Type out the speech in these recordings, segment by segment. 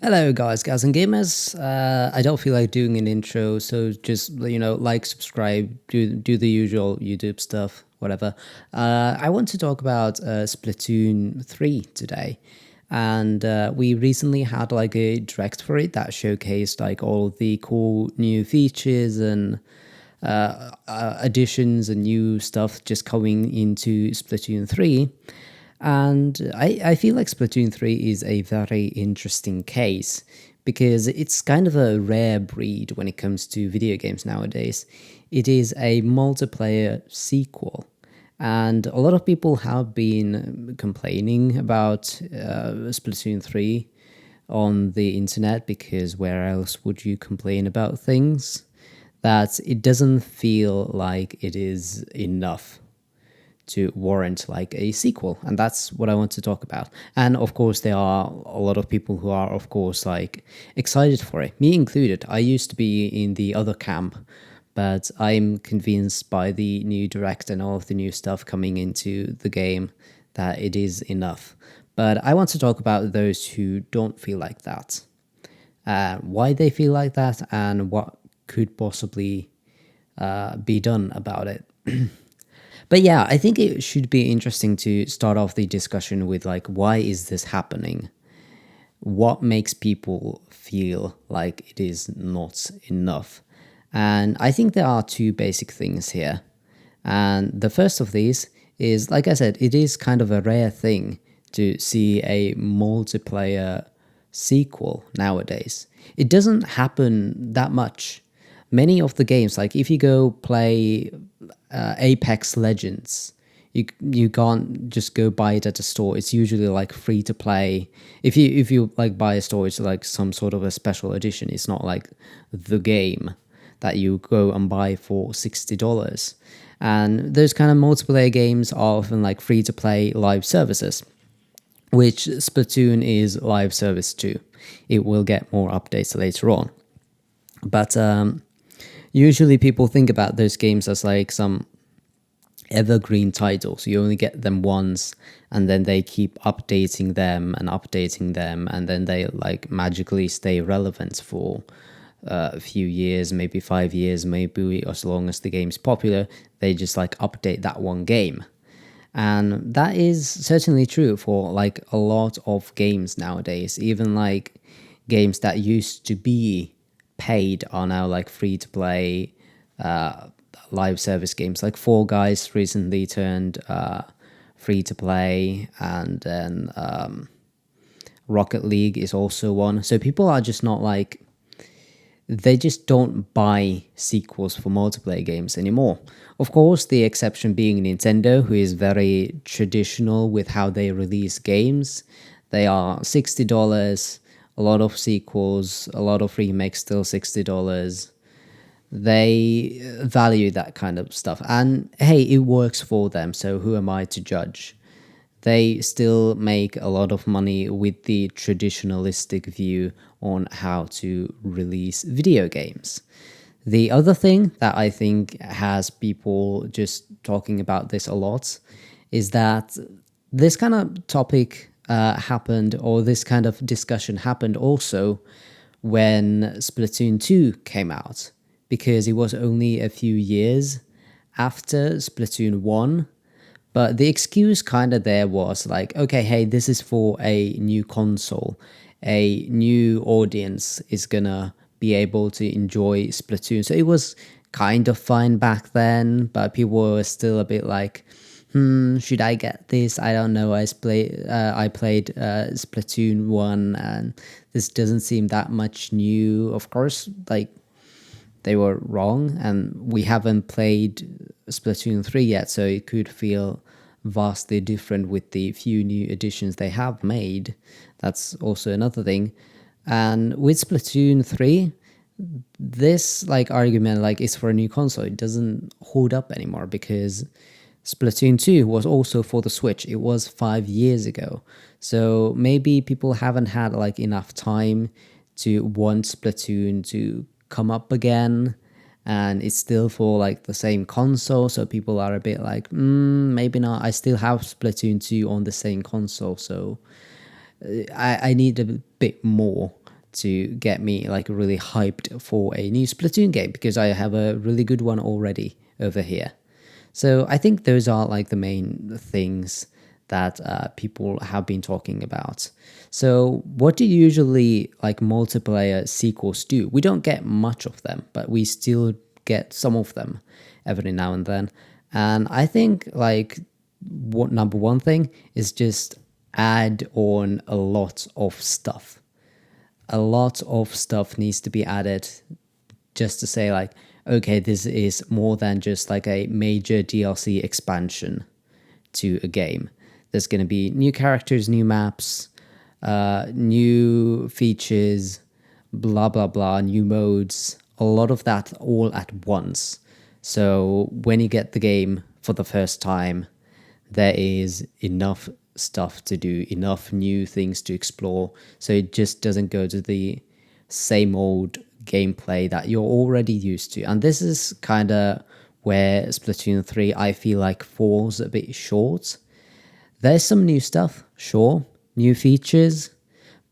Hello, guys and gamers. I don't feel like doing an intro, so just like, subscribe, do the usual YouTube stuff, whatever. I want to talk about Splatoon 3 today, and we recently had like a direct for it that showcased like all of the cool new features and additions and new stuff just coming into Splatoon 3. And I feel like Splatoon 3 is a very interesting case because it's kind of a rare breed when it comes to video games nowadays. It is a multiplayer sequel. And a lot of people have been complaining about Splatoon 3 on the internet because where else would you complain about things? That it doesn't feel like it is enough to warrant like a sequel, and that's what I want to talk about. And of course there are a lot of people who are of course like excited for it, me included. I used to be in the other camp, but I'm convinced by the new direct and all of the new stuff coming into the game that it is enough. But I want to talk about those who don't feel like that, why they feel like that, and what could possibly be done about it. But yeah, I think it should be interesting to start off the discussion with like, why is this happening? What makes people feel like it is not enough? And I think there are two basic things here. And the first of these is, like I said, it is kind of a rare thing to see a multiplayer sequel nowadays. It doesn't happen that much. Many of the games, like if you go play Apex Legends, you can't just go buy it at a store. It's usually like free to play. If you like buy a store, it's like some sort of a special edition. It's not like the game that you go and buy for $60. And those kind of multiplayer games are often like free to play live services, which Splatoon is live service too. It will get more updates later on. But usually people think about those games as like some evergreen titles. You only get them once and then they keep updating them, and then they like magically stay relevant for a few years, maybe 5 years, maybe as long as the game's popular. They just like update that one game. And that is certainly true for like a lot of games nowadays. Even like games that used to be paid are now like free to play live service games. Like Fall Guys recently turned free to play, and then Rocket League is also one. So people are just not like, they just don't buy sequels for multiplayer games anymore. Of course, the exception being Nintendo, who is very traditional with how they release games. They are $60, a lot of sequels, a lot of remakes, still $60. They value that kind of stuff. And hey, it works for them, so who am I to judge? They still make a lot of money with the traditionalistic view on how to release video games. The other thing that I think has people just talking about this a lot is that this kind of topic happened, or this kind of discussion happened also when Splatoon 2 came out, because it was only a few years after Splatoon 1. But the excuse kind of there was like, okay, hey, this is for a new console. A new audience is gonna be able to enjoy Splatoon. So it was kind of fine back then, but people were still a bit like, should I get this? I don't know. I played Splatoon 1, and this doesn't seem that much new. Of course, like, they were wrong, and we haven't played Splatoon 3 yet, so it could feel vastly different with the few new additions they have made. That's also another thing. And with Splatoon 3, this like argument like it's for a new console, it doesn't hold up anymore, because Splatoon 2 was also for the Switch. It was 5 years ago. So maybe people haven't had like enough time to want Splatoon to come up again, and it's still for like the same console, so people are a bit like, maybe not. I still have Splatoon 2 on the same console, so I need a bit more to get me like really hyped for a new Splatoon game, because I have a really good one already over here. So I think those are like the main things that people have been talking about. So what do usually like multiplayer sequels do? We don't get much of them, but we still get some of them every now and then. And I think like what number one thing is just add on a lot of stuff. A lot of stuff needs to be added just to say like, okay, this is more than just like a major DLC expansion to a game. There's going to be new characters, new maps, new features, blah blah blah, new modes, a lot of that all at once. So when you get the game for the first time, there is enough stuff to do, enough new things to explore, so it just doesn't go to the same old gameplay that you're already used to. And this is kind of where Splatoon 3 I feel like falls a bit short. There's some new stuff, sure, new features,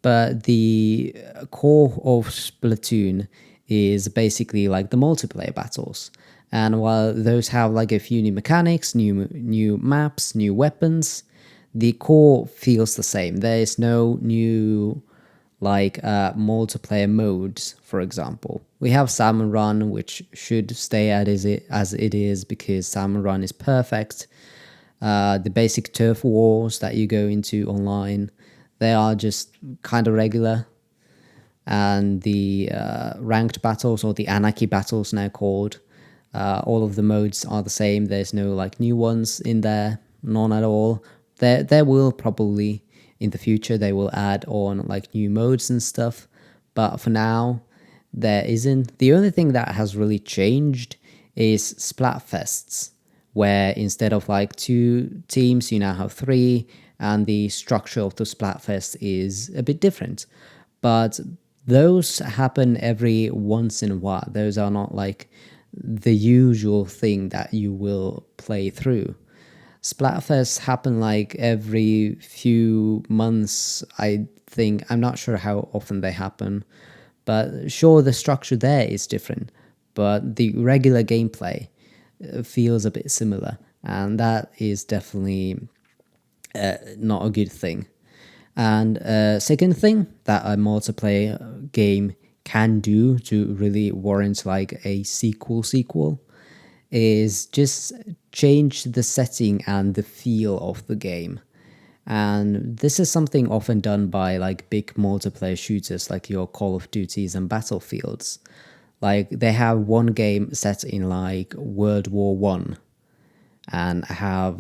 but the core of Splatoon is basically like the multiplayer battles. And while those have like a few new mechanics, new maps, new weapons, the core feels the same. There is no new like multiplayer modes, for example. We have Salmon Run, which should stay as it is, because Salmon Run is perfect. The basic turf wars that you go into online, they are just kind of regular. And the ranked battles, or the anarchy battles now called, all of the modes are the same. There's no like new ones in there, none at all. There will probably in the future they will add on like new modes and stuff, but for now there isn't. The only thing that has really changed is Splatfests, where instead of like 2 teams you now have 3, and the structure of the Splatfest is a bit different. But those happen every once in a while. Those are not like the usual thing that you will play through. Splatfests happen like every few months, I think. I'm not sure how often they happen, but sure, the structure there is different, but the regular gameplay feels a bit similar, and that is definitely not a good thing. And second thing that a multiplayer game can do to really warrant like a sequel is just change the setting and the feel of the game. And this is something often done by like big multiplayer shooters like your Call of Duties and Battlefields. Like they have one game set in like World War One, and have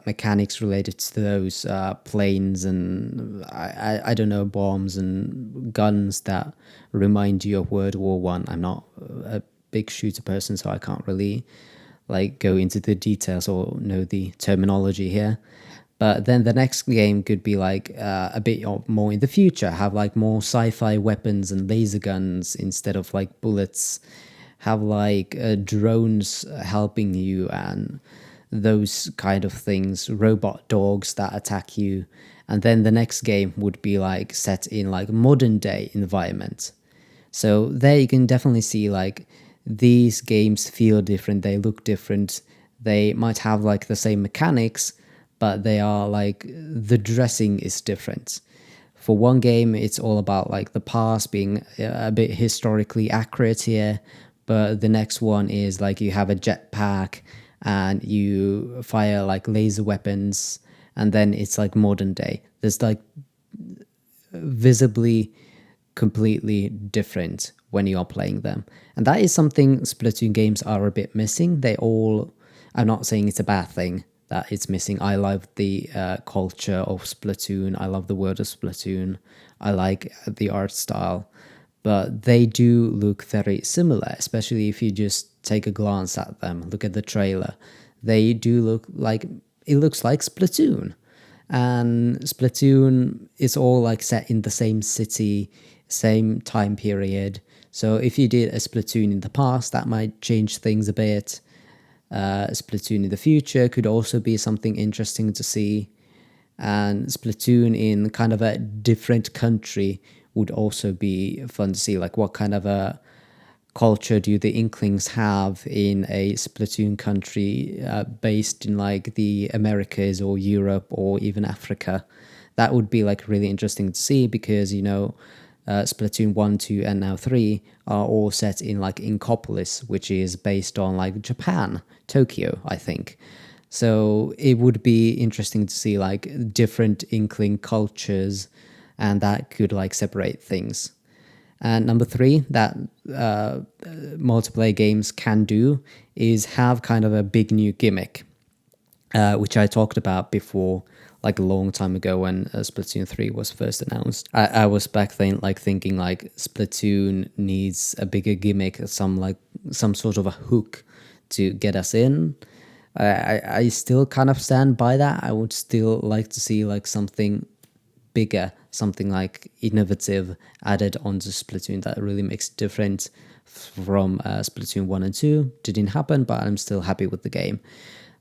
mechanics related to those planes and I don't know, bombs and guns that remind you of World War One. I'm not a big shooter person, so I can't really like go into the details or know the terminology here. But then the next game could be like a bit more in the future, have like more sci-fi weapons and laser guns instead of like bullets, have like drones helping you and those kind of things, robot dogs that attack you. And then the next game would be like set in like modern day environment. So there you can definitely see like these games feel different, they look different, they might have like the same mechanics, but they are like, the dressing is different. For one game, it's all about like the past being a bit historically accurate here, but the next one is like you have a jetpack and you fire like laser weapons, and then it's like modern day. There's like visibly completely different when you are playing them. And that is something Splatoon games are a bit missing. I'm not saying it's a bad thing that it's missing. I love the culture of Splatoon. I love the world of Splatoon. I like the art style. But they do look very similar, especially if you just take a glance at them, look at the trailer. They do look like, it looks like Splatoon. And Splatoon is all like set in the same city, same time period. So if you did a Splatoon in the past, that might change things a bit. Splatoon in the future could also be something interesting to see. And Splatoon in kind of a different country would also be fun to see. Like, what kind of a culture do the Inklings have in a Splatoon country based in like the Americas or Europe or even Africa? That would be like really interesting to see because, Splatoon 1, 2, and now 3 are all set in like Inkopolis, which is based on like Japan, Tokyo, I think. So it would be interesting to see like different Inkling cultures, and that could like separate things. And number three, that multiplayer games can do is have kind of a big new gimmick, which I talked about before, like a long time ago when Splatoon 3 was first announced. I was back then like thinking like Splatoon needs a bigger gimmick, some sort of a hook to get us in. I still kind of stand by that. I would still like to see like something bigger, something like innovative added onto Splatoon that really makes a difference from Splatoon 1 and 2. Didn't happen, but I'm still happy with the game.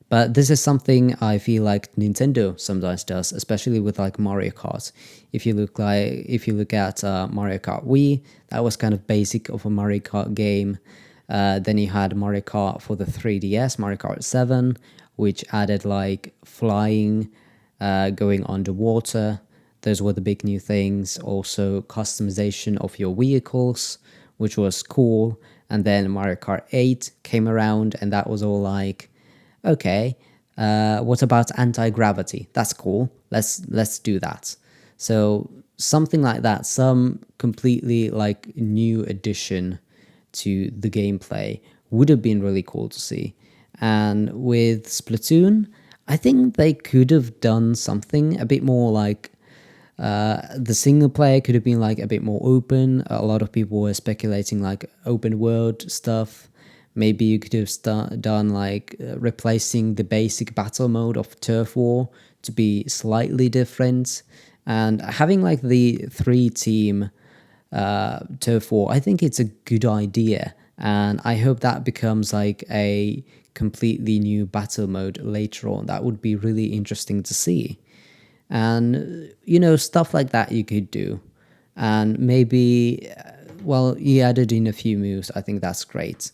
But this is something I feel like Nintendo sometimes does, especially with like Mario Kart. If you look at Mario Kart Wii, that was kind of basic of a Mario Kart game. Then you had Mario Kart for the 3DS, Mario Kart 7, which added like flying, going underwater. Those were the big new things. Also, customization of your vehicles, which was cool. And then Mario Kart 8 came around, and that was all like, okay, what about anti-gravity? That's cool. Let's do that. So something like that, some completely like new addition to the gameplay would have been really cool to see. And with Splatoon, I think they could have done something a bit more like the single player could have been like a bit more open. A lot of people were speculating like open world stuff. Maybe you could have done like replacing the basic battle mode of Turf War to be slightly different. And having like the 3-team Turf War, I think it's a good idea. And I hope that becomes like a completely new battle mode later on. That would be really interesting to see. And, stuff like that you could do. And maybe, well, you added in a few moves. I think that's great.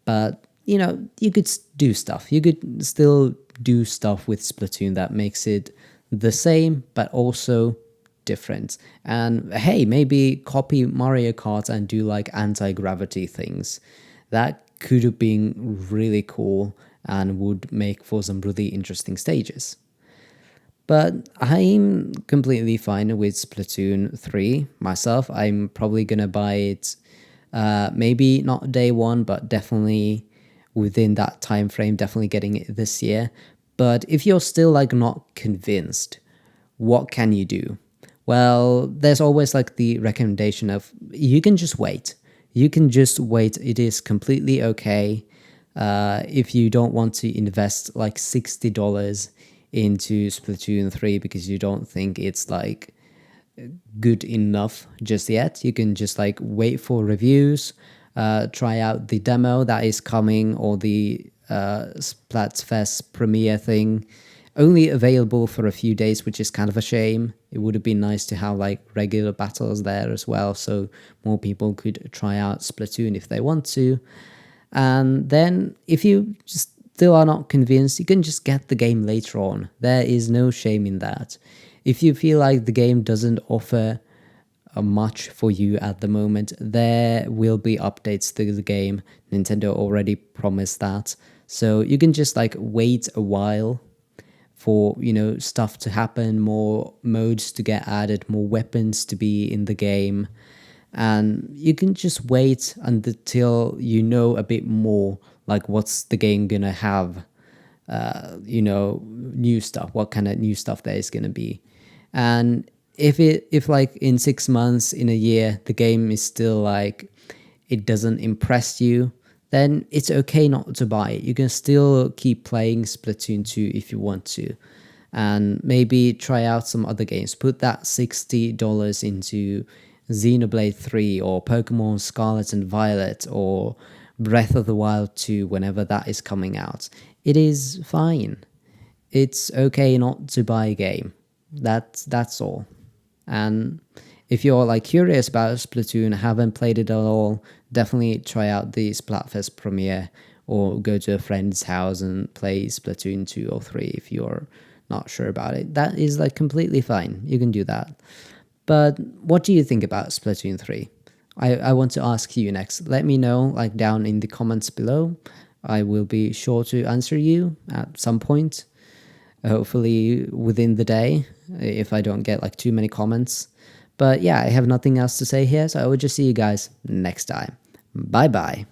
But, you could do stuff. You could still do stuff with Splatoon that makes it the same, but also different. And hey, maybe copy Mario Kart and do like anti-gravity things. That could have been really cool and would make for some really interesting stages. But I'm completely fine with Splatoon 3 myself. I'm probably going to buy it, maybe not day one, but definitely within that time frame, definitely getting it this year. But if you're still like not convinced, what can you do? Well, there's always like the recommendation of you can just wait. You can just wait. It is completely okay. If you don't want to invest like $60 into Splatoon 3 because you don't think it's like good enough just yet, you can just like wait for reviews, try out the demo that is coming, or the Splatfest premiere thing. Only available for a few days, which is kind of a shame. It would have been nice to have like regular battles there as well, so more people could try out Splatoon if they want to. And then if you just still are not convinced, you can just get the game later on. There is no shame in that. If you feel like the game doesn't offer much for you at the moment, there will be updates to the game. Nintendo already promised that. So you can just like wait a while for, stuff to happen, more modes to get added, more weapons to be in the game. And you can just wait until you know a bit more, like what's the game gonna have, new stuff, what kind of new stuff there is gonna be. And if like in 6 months, in a year, the game is still like, it doesn't impress you, then it's okay not to buy it. You can still keep playing Splatoon 2 if you want to. And maybe try out some other games. Put that $60 into Xenoblade 3 or Pokemon Scarlet and Violet or Breath of the Wild 2 whenever that is coming out. It is fine. It's okay not to buy a game. That's all. And if you're like curious about Splatoon, haven't played it at all, definitely try out the Splatfest premiere or go to a friend's house and play Splatoon 2 or 3 if you're not sure about it. That is like completely fine. You can do that. But what do you think about Splatoon 3? I want to ask you next. Let me know like down in the comments below. I will be sure to answer you at some point, hopefully within the day, if I don't get like too many comments. But yeah, I have nothing else to say here, so I will just see you guys next time. Bye bye.